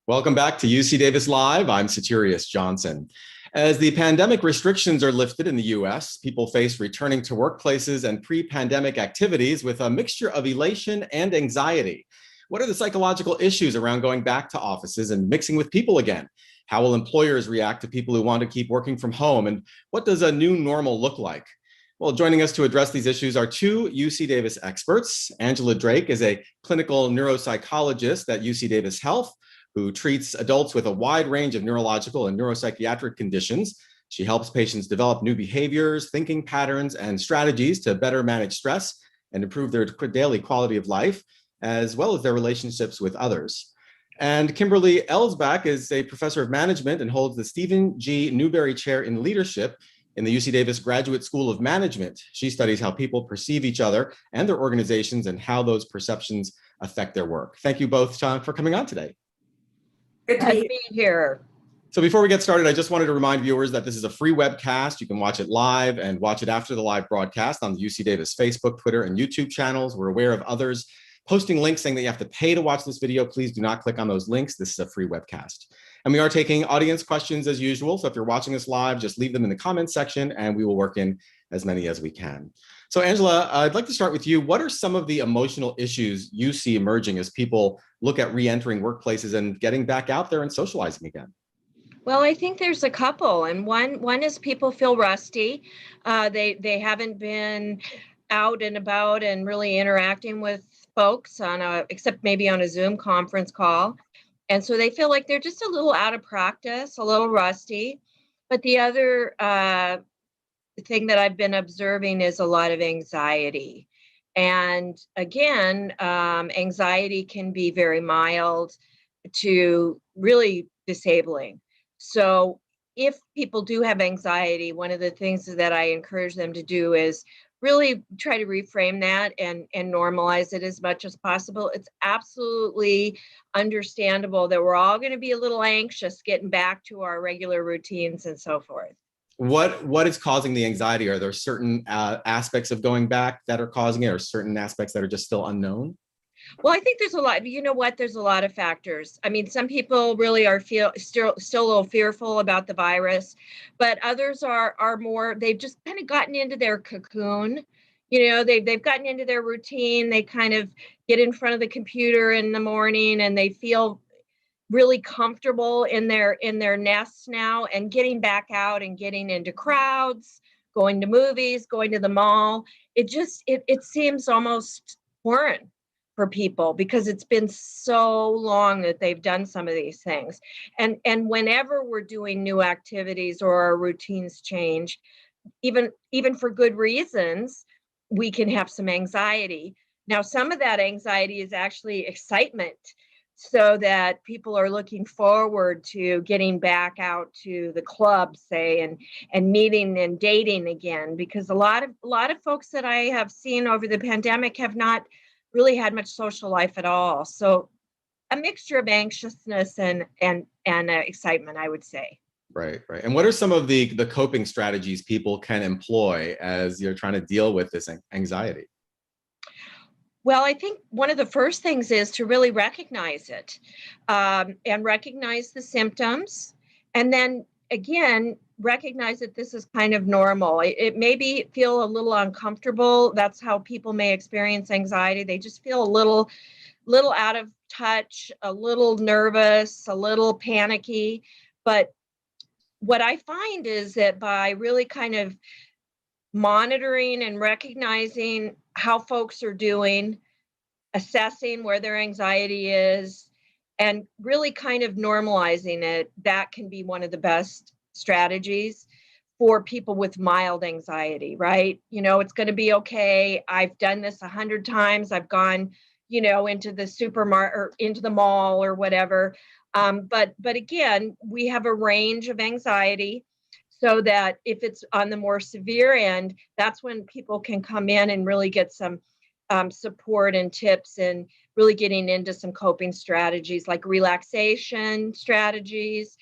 Welcome back to UC Davis Live. I'm Satirius Johnson. As the pandemic restrictions are lifted in the US, people face returning to workplaces and pre-pandemic activities with a mixture of elation and anxiety. What are the psychological issues around going back to offices and mixing with people again? How will employers react to people who want to keep working from home? And what does a new normal look like? Well, joining us to address these issues are two UC Davis experts. Angela Drake is a clinical neuropsychologist at UC Davis Health, who treats adults with a wide range of neurological and neuropsychiatric conditions. She helps patients develop new behaviors, thinking patterns, and strategies to better manage stress and improve their daily quality of life, as well as their relationships with others. And Kimberly Elsbach is a professor of management and holds the Stephen G. Newberry Chair in Leadership in the UC Davis Graduate School of Management. She studies how people perceive each other and their organizations and how those perceptions affect their work. Thank you both for coming on today. Good to be here. So before we get started, I just wanted to remind viewers that this is a free webcast. You can watch it live and watch it after the live broadcast on the UC Davis Facebook, Twitter, and YouTube channels. We're aware of others posting links saying that you have to pay to watch this video. Please do not click on those links. This is a free webcast. And we are taking audience questions as usual. So if you're watching us live, just leave them in the comments section and we will work in as many as we can. So Angela, I'd like to start with you. What are some of the emotional issues you see emerging as people look at re-entering workplaces and getting back out there and socializing again? Well, I think there's a couple, and one is people feel rusty. They haven't been out and about and really interacting with folks except maybe on a Zoom conference call. And so they feel like they're just a little out of practice, a little rusty. But the other thing that I've been observing is a lot of anxiety. And again, anxiety can be very mild to really disabling. So if people do have anxiety, one of the things that I encourage them to do is really try to reframe that and normalize it as much as possible. It's absolutely understandable that we're all going to be a little anxious getting back to our regular routines and so forth. What is causing the anxiety? Are there certain aspects of going back that are causing it, or certain aspects that are just still unknown? Well, I think there's a lot. You know what? There's a lot of factors. I mean, some people really are still a little fearful about the virus, but others are more. They've just kind of gotten into their cocoon. You know, they've gotten into their routine. They kind of get in front of the computer in the morning, and they feel really comfortable in their nests now, and getting back out and getting into crowds, going to movies, going to the mall. It seems almost foreign for people because it's been so long that they've done some of these things. And whenever we're doing new activities or our routines change, even for good reasons, we can have some anxiety. Now, some of that anxiety is actually excitement, so that people are looking forward to getting back out to the club, say, and meeting and dating again, because a lot of folks that I have seen over the pandemic have not really had much social life at all. So a mixture of anxiousness and excitement, I would say. Right. And what are some of the coping strategies people can employ as you're trying to deal with this anxiety? Well, I think one of the first things is to really recognize it and recognize the symptoms. And then again, recognize that this is kind of normal. It may feel a little uncomfortable. That's how people may experience anxiety. They just feel a little out of touch, a little nervous, a little panicky. But what I find is that by really kind of monitoring and recognizing how folks are doing, assessing where their anxiety is, and really kind of normalizing it, that can be one of the best strategies for people with mild anxiety, right? You know, it's going to be okay. I've done this 100 times. I've gone, into the supermarket or into the mall or whatever. But again, we have a range of anxiety, so that if it's on the more severe end, that's when people can come in and really get some support and tips, and really getting into some coping strategies like relaxation strategies.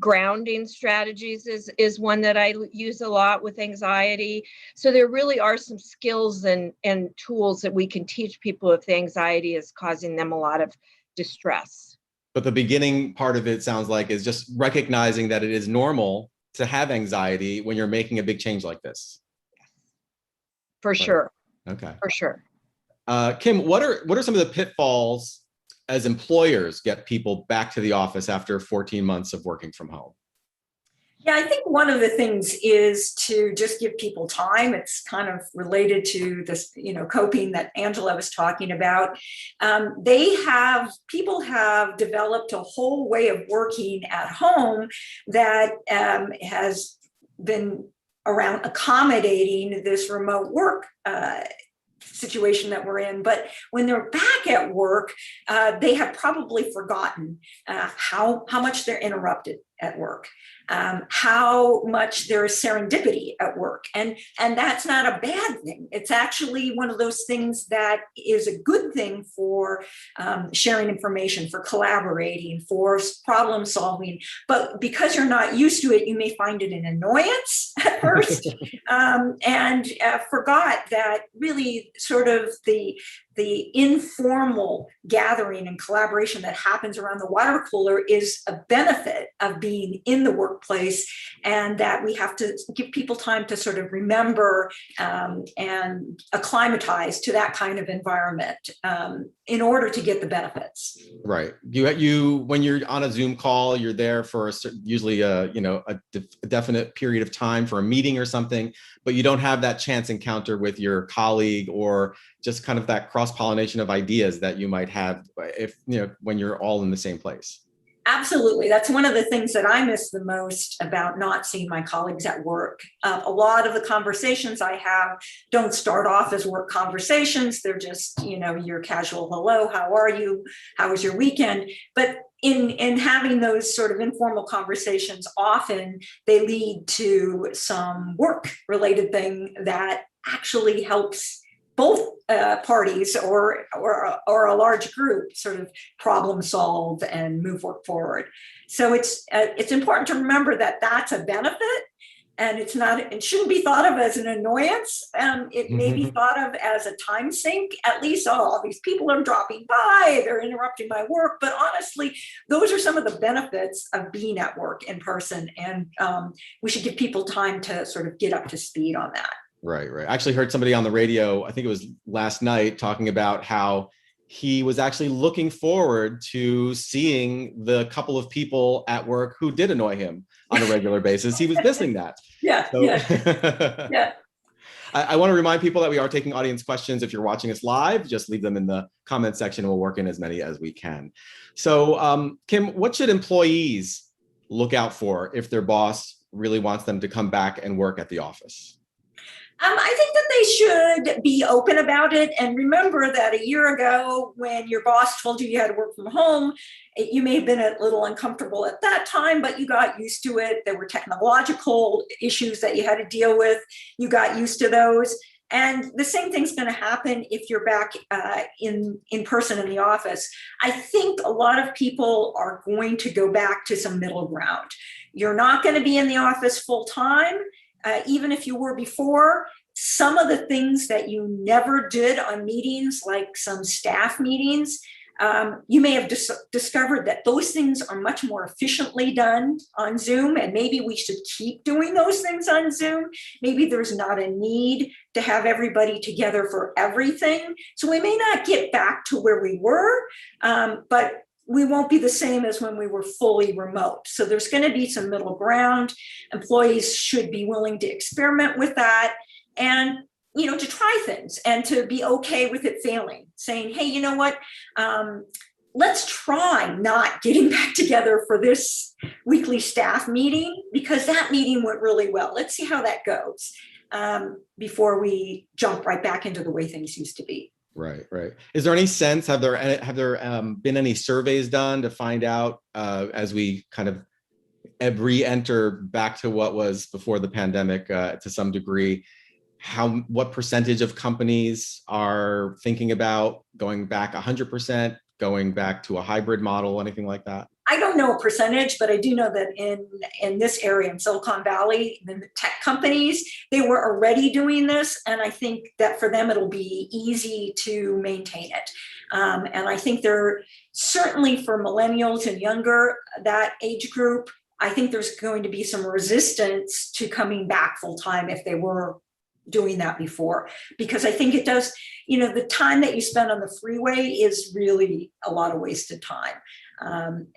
Grounding strategies is one that I use a lot with anxiety. So there really are some skills and tools that we can teach people if the anxiety is causing them a lot of distress. But the beginning part of it sounds like is just recognizing that it is normal to have anxiety when you're making a big change like this. For Right. sure. Okay. For sure. Kim, what are some of the pitfalls as employers get people back to the office after 14 months of working from home? Yeah, I think one of the things is to just give people time. It's kind of related to this, coping that Angela was talking about. People have developed a whole way of working at home that has been around accommodating this remote work situation that we're in. But when they're back at work, they have probably forgotten how much they're interrupted at work, how much there is serendipity at work. And that's not a bad thing. It's actually one of those things that is a good thing for sharing information, for collaborating, for problem solving. But because you're not used to it, you may find it an annoyance at first, and forgot that really sort of the informal gathering and collaboration that happens around the water cooler is a benefit of being in the workplace, and that we have to give people time to sort of remember and acclimatize to that kind of environment in order to get the benefits. Right. You when you're on a Zoom call, you're there for usually a definite period of time for a meeting or something, but you don't have that chance encounter with your colleague, or just kind of that cross-pollination of ideas that you might have when you're all in the same place. Absolutely. That's one of the things that I miss the most about not seeing my colleagues at work. A lot of the conversations I have don't start off as work conversations. They're just, your casual hello, how are you? How was your weekend? But in having those sort of informal conversations, often they lead to some work-related thing that actually helps both parties or a large group sort of problem solve and move work forward. So it's important to remember that that's a benefit, and it shouldn't be thought of as an annoyance. It may be thought of as a time sink. At least, all these people are dropping by, they're interrupting my work. But honestly, those are some of the benefits of being at work in person, and we should give people time to sort of get up to speed on that. Right. I actually heard somebody on the radio, I think it was last night, talking about how he was actually looking forward to seeing the couple of people at work who did annoy him on a regular basis. He was missing that. Yeah. I want to remind people that we are taking audience questions. If you're watching us live, just leave them in the comment section and we'll work in as many as we can. So Kim, what should employees look out for if their boss really wants them to come back and work at the office? I think that they should be open about it, and remember that a year ago when your boss told you had to work from home, you may have been a little uncomfortable at that time, but you got used to it. There were technological issues that you had to deal with. You got used to those. And the same thing's going to happen if you're back in person in the office. I think a lot of people are going to go back to some middle ground. You're not going to be in the office full time. Even if you were before, some of the things that you never did on meetings, like some staff meetings, you may have discovered that those things are much more efficiently done on Zoom, and maybe we should keep doing those things on Zoom. Maybe there's not a need to have everybody together for everything. So we may not get back to where we were, but we won't be the same as when we were fully remote. So there's going to be some middle ground. Employees should be willing to experiment with that and, to try things and to be okay with it failing, saying, hey, you know what? Let's try not getting back together for this weekly staff meeting because that meeting went really well. Let's see how that goes before we jump right back into the way things used to be. Right. Is there any sense, have there been any surveys done to find out as we kind of re-enter back to what was before the pandemic to some degree, what percentage of companies are thinking about going back 100%, going back to a hybrid model, anything like that? I don't know a percentage, but I do know that in this area, in Silicon Valley, the tech companies, they were already doing this. And I think that for them, it'll be easy to maintain it. And I think they're certainly for millennials and younger, that age group, I think there's going to be some resistance to coming back full time if they were doing that before, because I think it does, the time that you spend on the freeway is really a lot of wasted time.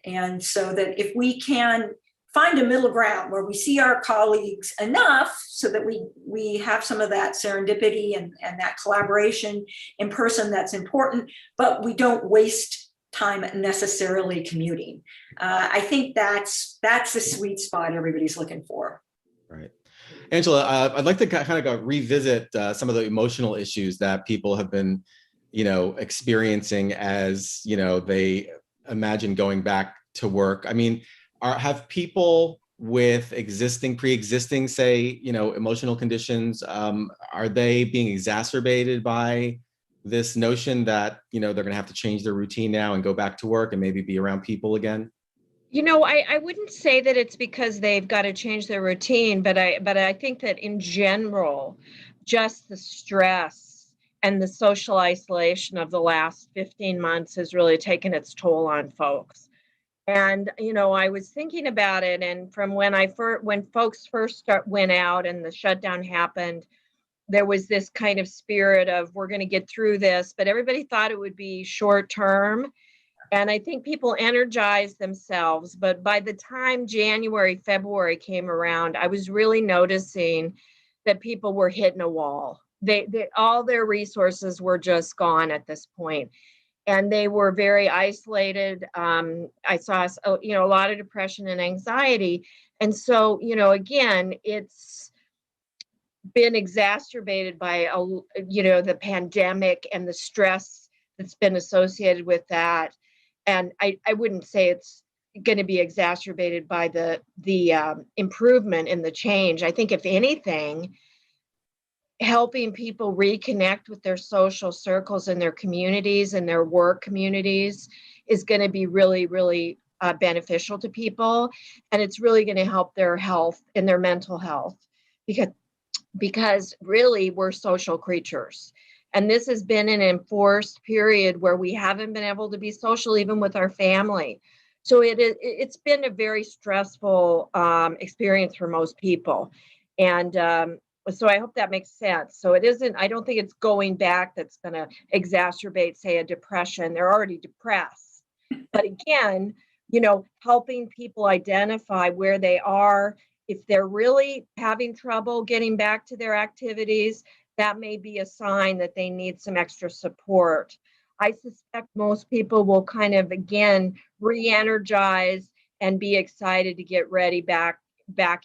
And so that if we can find a middle ground where we see our colleagues enough so that we have some of that serendipity and that collaboration in person, that's important, but we don't waste time necessarily commuting. I think that's the sweet spot everybody's looking for. Right. Angela, I'd like to kind of go revisit some of the emotional issues that people have been, experiencing as, they imagine going back to work. I mean, have people with pre-existing, say, emotional conditions, are they being exacerbated by this notion that, they're going to have to change their routine now and go back to work and maybe be around people again? I wouldn't say that it's because they've got to change their routine, but I think that in general, just the stress and the social isolation of the last 15 months has really taken its toll on folks. And, I was thinking about it, and from when folks first went out and the shutdown happened, there was this kind of spirit of, we're going to get through this, but everybody thought it would be short term. And I think people energized themselves. But by the time January, February came around, I was really noticing that people were hitting a wall. They all their resources were just gone at this point. And they were very isolated. I saw, a lot of depression and anxiety. And so, again, it's been exacerbated by, the pandemic and the stress that's been associated with that. And I wouldn't say it's going to be exacerbated by the improvement in the change. I think if anything, helping people reconnect with their social circles and their communities and their work communities is going to be really, really beneficial to people. And it's really going to help their health and their mental health, because really we're social creatures. And this has been an enforced period where we haven't been able to be social even with our family. So it's been a very stressful experience for most people. And so I hope that makes sense. So I don't think it's going back that's going to exacerbate, say, a depression. They're already depressed. But again, helping people identify where they are. If they're really having trouble getting back to their activities, that may be a sign that they need some extra support. I suspect most people will kind of, again, re-energize and be excited to get ready back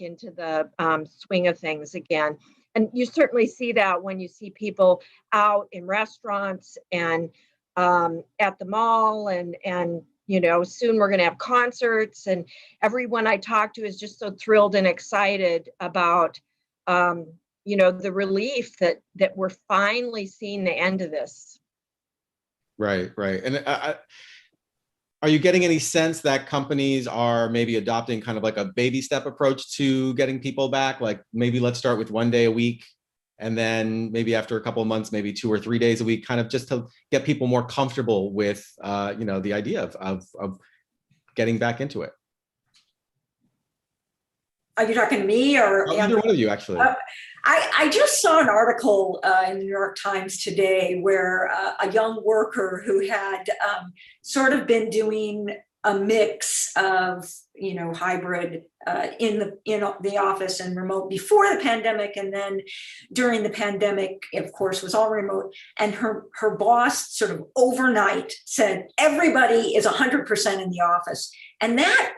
into the swing of things again. And you certainly see that when you see people out in restaurants and at the mall and soon we're going to have concerts, and everyone I talk to is just so thrilled and excited about the relief that we're finally seeing the end of this. Right. And are you getting any sense that companies are maybe adopting kind of like a baby step approach to getting people back? Like maybe let's start with 1 day a week, and then maybe after a couple of months, maybe 2 or 3 days a week, kind of just to get people more comfortable with, the idea of getting back into it. Are you talking to me or either one of you, actually? I just saw an article in the New York Times today where a young worker who had sort of been doing a mix of, hybrid in the office and remote before the pandemic, and then during the pandemic, of course, was all remote. And her boss sort of overnight said everybody is 100% in the office, and that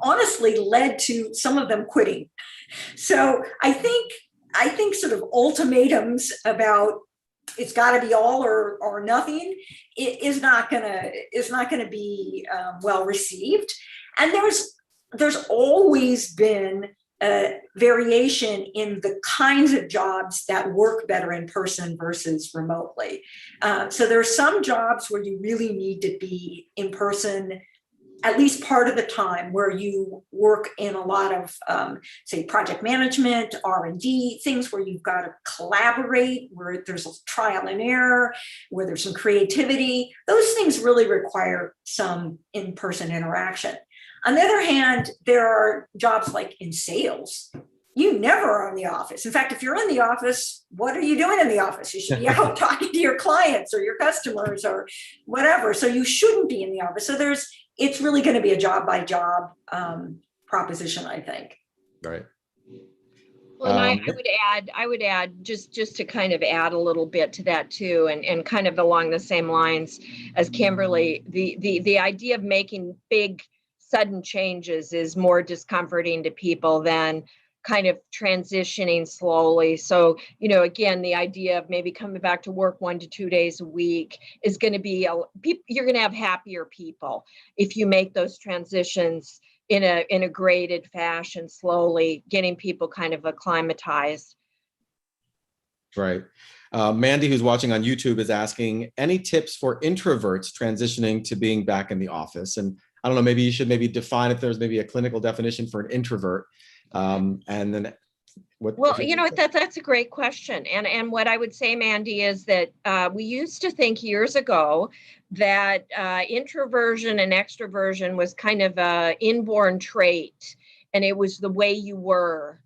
honestly led to some of them quitting. So I think sort of ultimatums about it's got to be all or nothing is not gonna be well received. And there's always been a variation in the kinds of jobs that work better in person versus remotely. So there are some jobs where you really need to be in person at least part of the time where you work in a lot of, say, project management, R&D, things where you've got to collaborate, where there's a trial and error, where there's some creativity. Those things really require some in-person interaction. On the other hand, there are jobs like in sales. You never are in the office. In fact, if you're in the office, what are you doing in the office? You should be out talking to your clients or your customers or whatever. So you shouldn't be in the office. So it's really going to be a job by job proposition, I think. Right. Well, and I would add just to kind of add a little bit to that too, and kind of along the same lines as Kimberly, the idea of making big sudden changes is more discomforting to people than kind of transitioning slowly. So, again, the idea of maybe coming back to work 1 to 2 days a week is going to be, you're going to have happier people if you make those transitions in a graded fashion, slowly getting people kind of acclimatized. Right. Mandy, who's watching on YouTube, is asking, any tips for introverts transitioning to being back in the office? And I don't know, maybe you should define if there's maybe a clinical definition for an introvert. And then what? Well, that's a great question. And what I would say, Mandy, is that we used to think years ago that introversion and extroversion was kind of an inborn trait, and it was the way you were.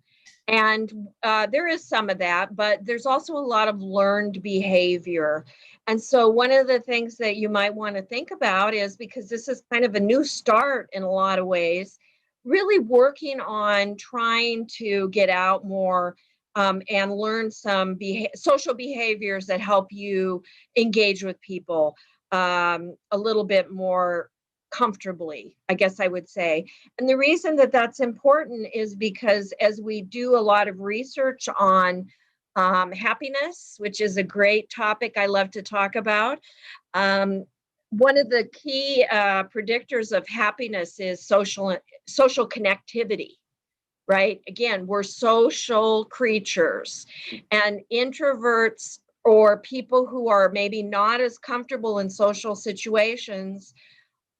And there is some of that, but there's also a lot of learned behavior. And so one of the things that you might want to think about is, because this is kind of a new start in a lot of ways, really working on trying to get out more and learn some social behaviors that help you engage with people a little bit more comfortably, I guess I would say. And the reason that that's important is because as we do a lot of research on happiness, which is a great topic I love to talk about, one of the key predictors of happiness is social connectivity, right? Again, we're social creatures, and introverts or people who are maybe not as comfortable in social situations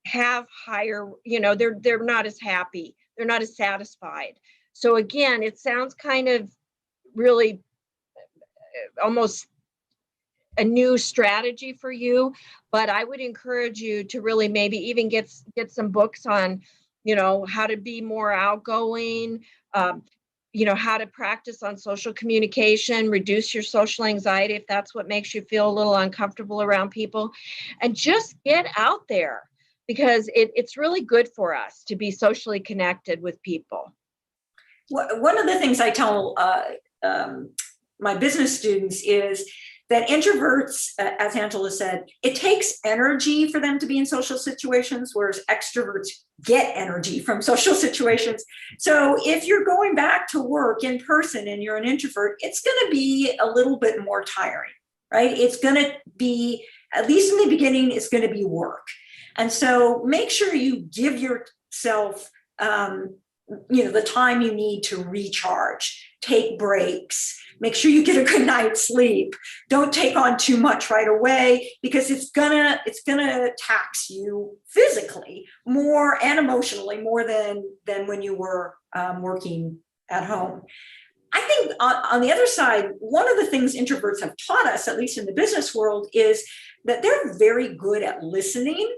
have higher, they're not as happy, they're not as satisfied. So again, it sounds kind of really almost a new strategy for you, but I would encourage you to really maybe even get some books on, how to be more outgoing, how to practice on social communication, reduce your social anxiety if that's what makes you feel a little uncomfortable around people, and just get out there, because it's really good for us to be socially connected with people. One of the things I tell my business students is that introverts, as Angela said, it takes energy for them to be in social situations, whereas extroverts get energy from social situations. So if you're going back to work in person and you're an introvert, it's going to be a little bit more tiring, right? It's going to be, at least in the beginning, it's going to be work. And so make sure you give yourself the time you need to recharge, take breaks, make sure you get a good night's sleep. Don't take on too much right away, because it's gonna tax you physically more and emotionally more than when you were working at home. I think on the other side, one of the things introverts have taught us, at least in the business world, is that they're very good at listening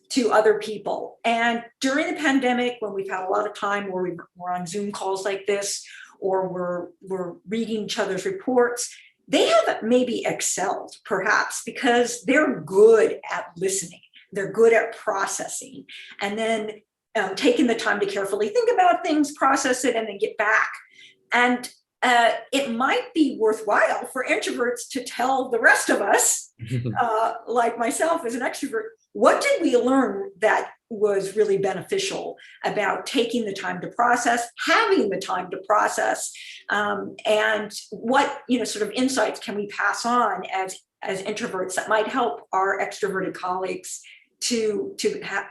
to other people. And during the pandemic, when we've had a lot of time where we're on Zoom calls like this, or we're reading each other's reports, they have maybe excelled, perhaps, because they're good at listening. They're good at processing, and then taking the time to carefully think about things, process it, and then get back. And it might be worthwhile for introverts to tell the rest of us, like myself as an extrovert, what did we learn that was really beneficial about taking the time to process, having the time to process, and what sort of insights can we pass on as introverts that might help our extroverted colleagues to have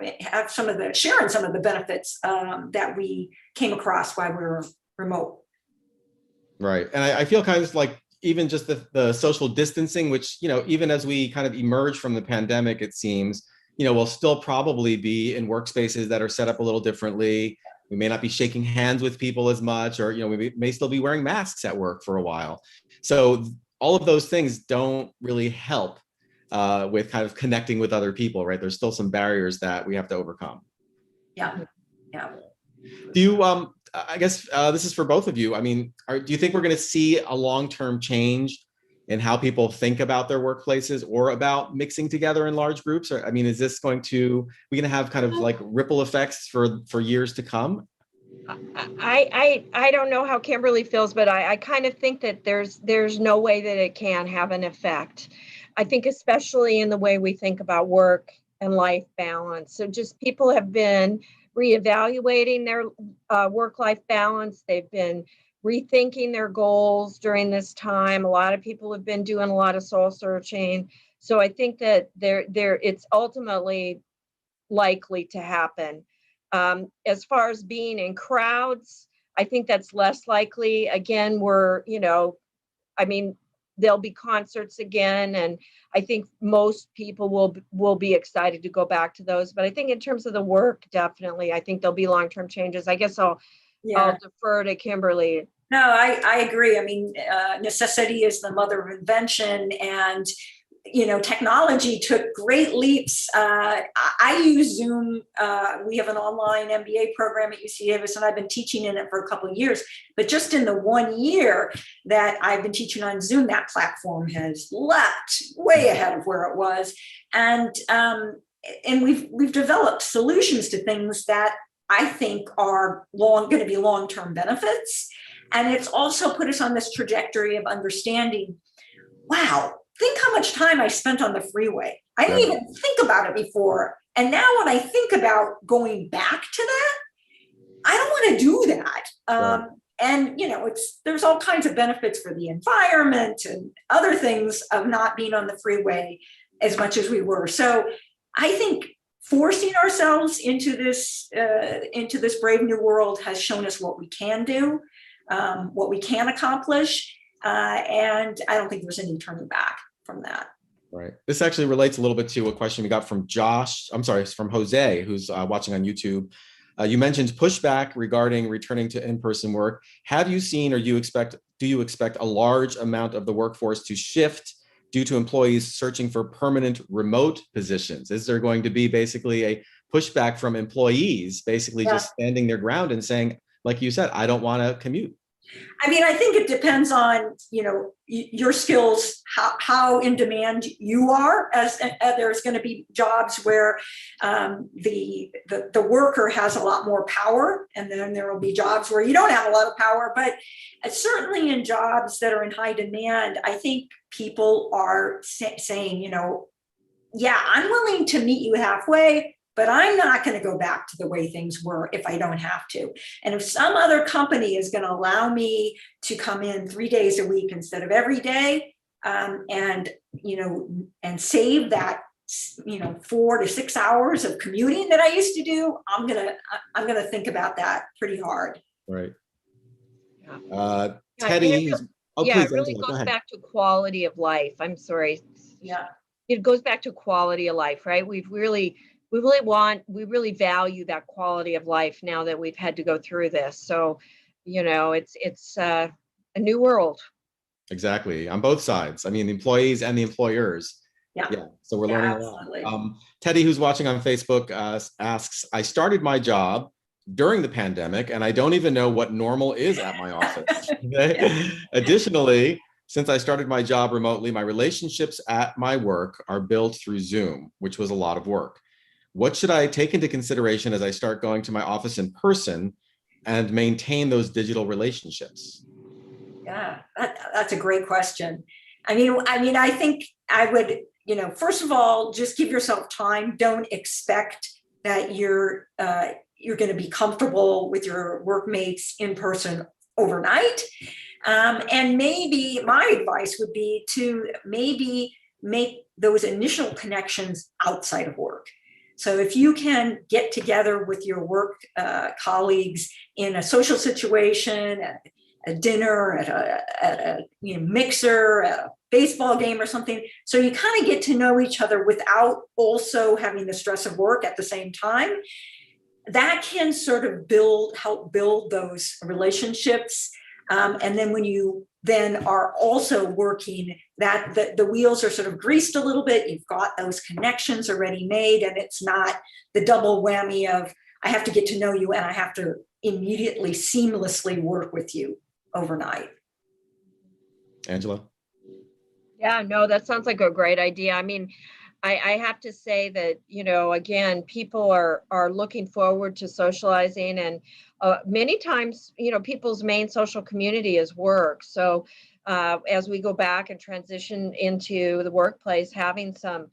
share in some of the benefits that we came across while we were remote. Right. And I feel kind of like even just the social distancing, which, even as we kind of emerge from the pandemic, it seems, we'll still probably be in workspaces that are set up a little differently. We may not be shaking hands with people as much, or, we may still be wearing masks at work for a while. So all of those things don't really help with kind of connecting with other people, right? There's still some barriers that we have to overcome. Yeah. Do you, I guess this is for both of you. I mean, do you think we're going to see a long-term change in how people think about their workplaces or about mixing together in large groups? Or, I mean, is this going to have kind of like ripple effects for years to come? I don't know how Kimberly feels, but I kind of think that there's no way that it can have an effect. I think especially in the way we think about work and life balance. So just people have been reevaluating their work-life balance. They've been rethinking their goals during this time. A lot of people have been doing a lot of soul searching. So I think that it's ultimately likely to happen. As far as being in crowds, I think that's less likely. Again, there'll be concerts again, and I think most people will be excited to go back to those. But I think in terms of the work, definitely, I think there'll be long-term changes. I guess I'll defer to Kimberly. No, I agree. I mean, necessity is the mother of invention, and technology took great leaps. I use Zoom. We have an online MBA program at UC Davis, and I've been teaching in it for a couple of years. But just in the 1 year that I've been teaching on Zoom, that platform has leapt way ahead of where it was, and we've developed solutions to things that I think are going to be long-term benefits. And it's also put us on this trajectory of understanding, wow, think how much time I spent on the freeway. I didn't even think about it before. And now when I think about going back to that, I don't want to do that. And, there's all kinds of benefits for the environment and other things of not being on the freeway as much as we were. So I think forcing ourselves into this brave new world has shown us what we can do, what we can accomplish. And I don't think there's any turning back from that. Right. This actually relates a little bit to a question we got from from Jose, who's watching on YouTube. You mentioned pushback regarding returning to in-person work. Have you seen, or do you expect a large amount of the workforce to shift due to employees searching for permanent remote positions? Is there going to be basically a pushback from employees, basically just standing their ground and saying, like you said, I don't want to commute? I mean, I think it depends on, your skills, how in demand you are. As there's going to be jobs where the worker has a lot more power, and then there will be jobs where you don't have a lot of power. But certainly in jobs that are in high demand, I think people are saying, I'm willing to meet you halfway, but I'm not going to go back to the way things were if I don't have to. And if some other company is going to allow me to come in 3 days a week instead of every day, and save that, 4 to 6 hours of commuting that I used to do, I'm gonna think about that pretty hard. Right. Yeah. Teddy. It really goes back to quality of life. I'm sorry. Yeah. It goes back to quality of life, right? We really value that quality of life now that we've had to go through this. So, it's a new world. Exactly. On both sides. I mean, the employees and the employers. Yeah. So we're learning a lot. Teddy, who's watching on Facebook, asks, I started my job during the pandemic, and I don't even know what normal is at my office. Additionally, since I started my job remotely, my relationships at my work are built through Zoom, which was a lot of work. What should I take into consideration as I start going to my office in person and maintain those digital relationships? Yeah, that's a great question. I mean, I think I would, first of all, just give yourself time. Don't expect that you're going to be comfortable with your workmates in person overnight. And maybe my advice would be to maybe make those initial connections outside of work. So if you can get together with your work colleagues in a social situation a dinner, at a mixer, at a baseball game or something. So you kind of get to know each other without also having the stress of work at the same time. That can sort of help build those relationships. And then when you then are also working, that the wheels are sort of greased a little bit, you've got those connections already made, and it's not the double whammy of I have to get to know you and I have to immediately seamlessly work with you overnight. Angela? Yeah, no, that sounds like a great idea. I mean, I have to say that, again, people are looking forward to socializing, and many times, people's main social community is work. So as we go back and transition into the workplace, having some,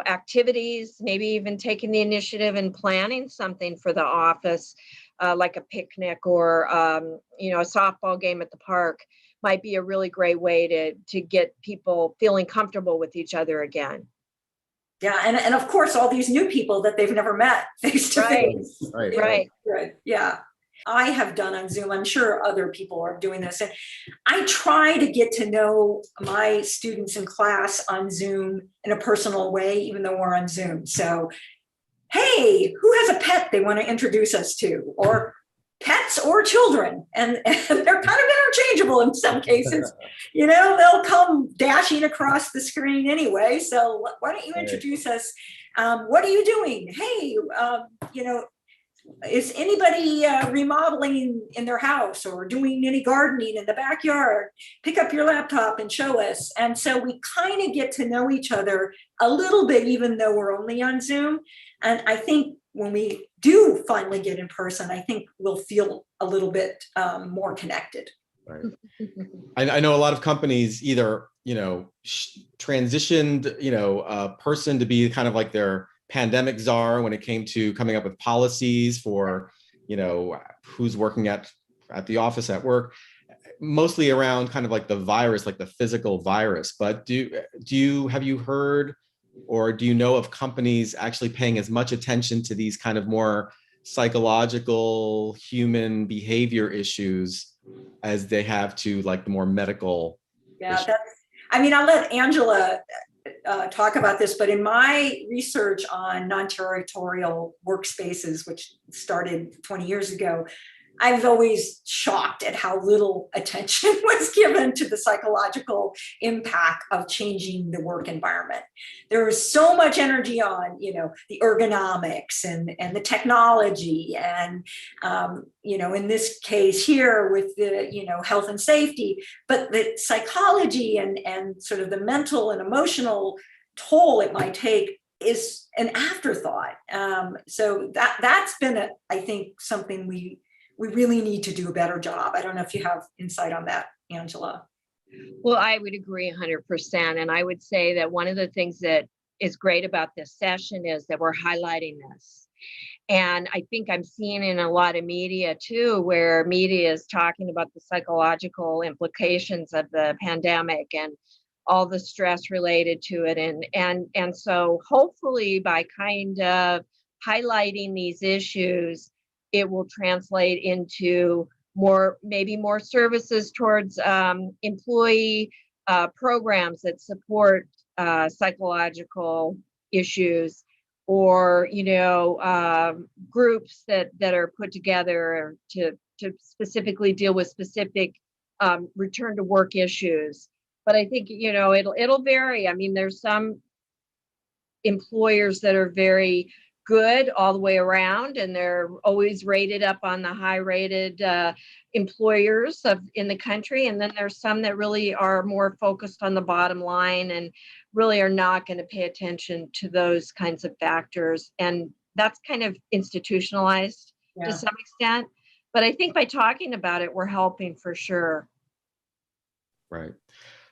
activities, maybe even taking the initiative and planning something for the office, like a picnic or, a softball game at the park might be a really great way to get people feeling comfortable with each other again. Yeah, and of course, all these new people that they've never met face to face. Right. Yeah. I have done on Zoom. I'm sure other people are doing this. And I try to get to know my students in class on Zoom in a personal way, even though we're on Zoom. So, hey, who has a pet they want to introduce us to? Or pets or children, and they're kind of interchangeable in some cases. They'll come dashing across the screen anyway. So why don't you introduce us? What are you doing? Hey, is anybody remodeling in their house or doing any gardening in the backyard? Pick up your laptop and show us. And so we kind of get to know each other a little bit, even though we're only on Zoom. And I think when we do finally get in person, I think we'll feel a little bit more connected. Right. I know a lot of companies either, transitioned, a person to be kind of like their pandemic czar when it came to coming up with policies for, who's working at the office at work, mostly around kind of like the virus, like the physical virus. But have you heard, or do you know of companies actually paying as much attention to these kind of more psychological human behavior issues as they have to like the more medical issues? I'll let Angela talk about this, but in my research on non-territorial workspaces, which started 20 years ago, I was always shocked at how little attention was given to the psychological impact of changing the work environment. There was so much energy on, the ergonomics and the technology, and in this case here with the health and safety, but the psychology and sort of the mental and emotional toll it might take is an afterthought. So that's been I think something we really need to do a better job. I don't know if you have insight on that, Angela. Well, I would agree 100%. And I would say that one of the things that is great about this session is that we're highlighting this. And I think I'm seeing in a lot of media too, where media is talking about the psychological implications of the pandemic and all the stress related to it. And so hopefully by kind of highlighting these issues, it will translate into maybe more services towards employee programs that support psychological issues, or groups that are put together to specifically deal with specific return to work issues. But I think it'll vary. I mean, there's some employers that are very good all the way around, and they're always rated up on the high rated employers in the country. And then there's some that really are more focused on the bottom line and really are not going to pay attention to those kinds of factors. And that's kind of institutionalized to some extent. But I think by talking about it, we're helping for sure. Right.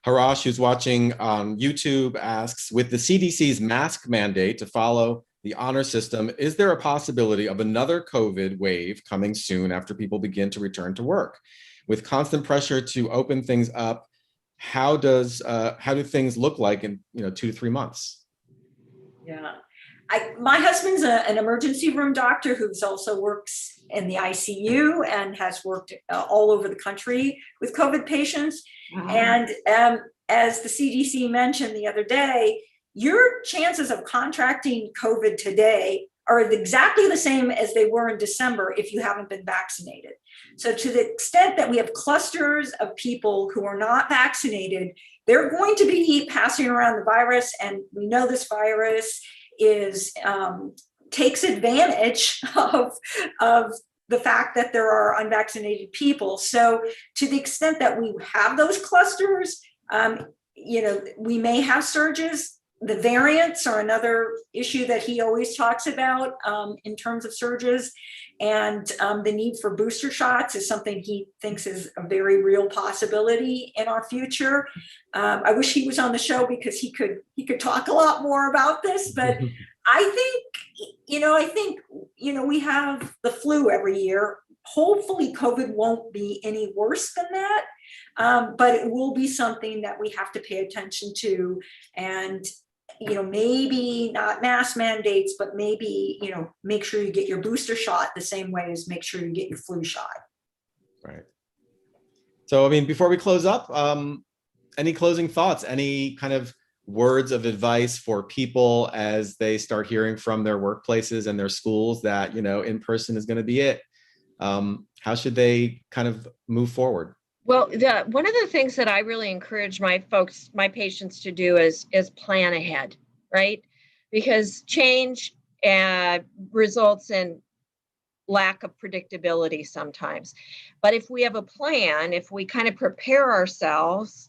Harash, who's watching on YouTube, asks, with the CDC's mask mandate to follow the honor system, is there a possibility of another COVID wave coming soon after people begin to return to work? With constant pressure to open things up, how do things look like in 2 to 3 months? Yeah, My husband's an emergency room doctor who's also works in the ICU and has worked all over the country with COVID patients. And as the CDC mentioned the other day, your chances of contracting COVID today are exactly the same as they were in December if you haven't been vaccinated. So to the extent that we have clusters of people who are not vaccinated, they're going to be passing around the virus. And we know this virus takes advantage of the fact that there are unvaccinated people. So to the extent that we have those clusters, we may have surges. The variants are another issue that he always talks about in terms of surges. And the need for booster shots is something he thinks is a very real possibility in our future. I wish he was on the show because he could talk a lot more about this, but I think we have the flu every year. Hopefully COVID won't be any worse than that, but it will be something that we have to pay attention to. And maybe not mass mandates, but maybe, make sure you get your booster shot the same way as make sure you get your flu shot. Right. So, before we close up, any closing thoughts, any kind of words of advice for people as they start hearing from their workplaces and their schools that, in person is going to be it? How should they kind of move forward? Well, one of the things that I really encourage my patients to do is plan ahead, right? Because change results in lack of predictability sometimes. But if we have a plan, if we kind of prepare ourselves,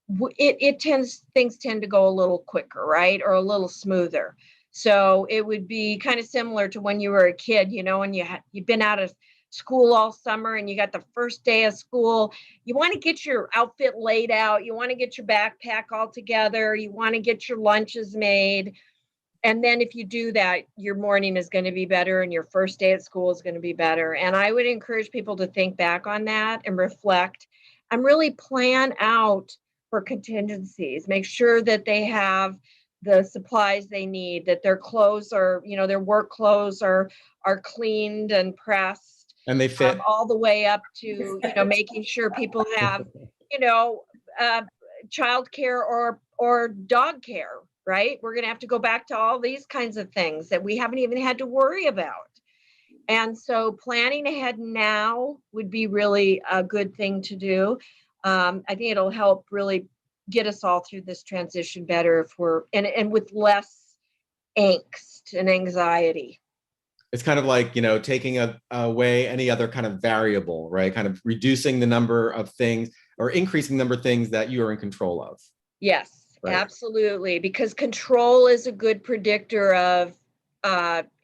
things tend to go a little quicker, right? Or a little smoother. So it would be kind of similar to when you were a kid, and you've been out of school all summer and you got the first day of school. You want to get your outfit laid out. You want to get your backpack all together. You want to get your lunches made. And then if you do that, your morning is going to be better and your first day at school is going to be better. And I would encourage people to think back on that and reflect and really plan out for contingencies. Make sure that they have the supplies they need, that their clothes are, their work clothes are cleaned and pressed. And they fit all the way up to, making sure people have, child care or dog care, right? We're going to have to go back to all these kinds of things that we haven't even had to worry about. And so planning ahead now would be really a good thing to do. I think it'll help really get us all through this transition better if we're, and with less angst and anxiety. It's kind of like, taking away any other kind of variable, right? Kind of reducing the number of things or increasing the number of things that you are in control of. Yes, right. Absolutely. Because control is a good predictor of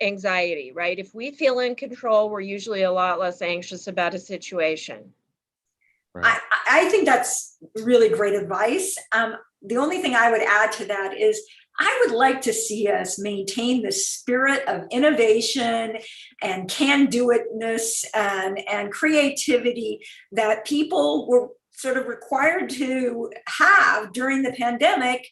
anxiety, right? If we feel in control, we're usually a lot less anxious about a situation. Right. I think that's really great advice. The only thing I would add to that is I would like to see us maintain the spirit of innovation and can-do-itness and creativity that people were sort of required to have during the pandemic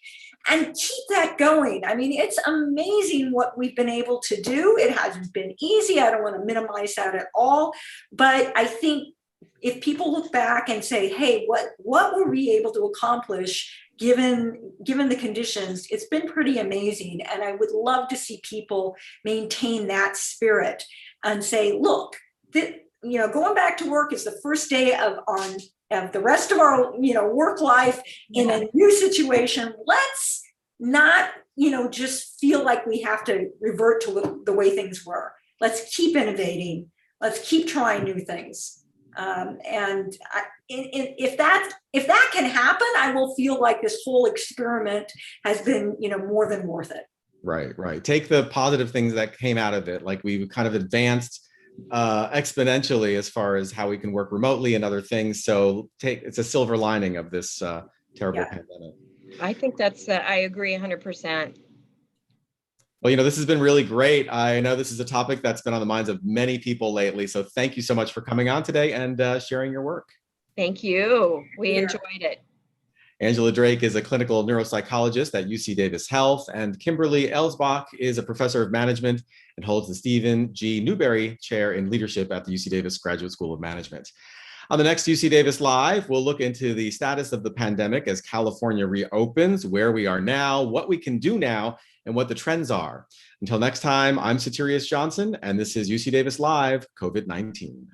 and keep that going. It's amazing what we've been able to do. It hasn't been easy. I don't want to minimize that at all. But I think if people look back and say, hey, what were we able to accomplish given the conditions, it's been pretty amazing. And I would love to see people maintain that spirit and say, look, going back to work is the first day of the rest of our, work life in a new situation. Let's not, just feel like we have to revert to the way things were. Let's keep innovating. Let's keep trying new things. If that can happen, I will feel like this whole experiment has been, more than worth it. Right. Take the positive things that came out of it. Like we've kind of advanced exponentially as far as how we can work remotely and other things. So it's a silver lining of this terrible pandemic. I think I agree 100%. Well, this has been really great. I know this is a topic that's been on the minds of many people lately. So thank you so much for coming on today and sharing your work. Thank you. We enjoyed it. Angela Drake is a clinical neuropsychologist at UC Davis Health, and Kimberly Elsbach is a professor of management and holds the Stephen G. Newberry Chair in Leadership at the UC Davis Graduate School of Management. On the next UC Davis Live, we'll look into the status of the pandemic as California reopens, where we are now, what we can do now, and what the trends are. Until next time, I'm Satirius Johnson, and this is UC Davis Live COVID-19.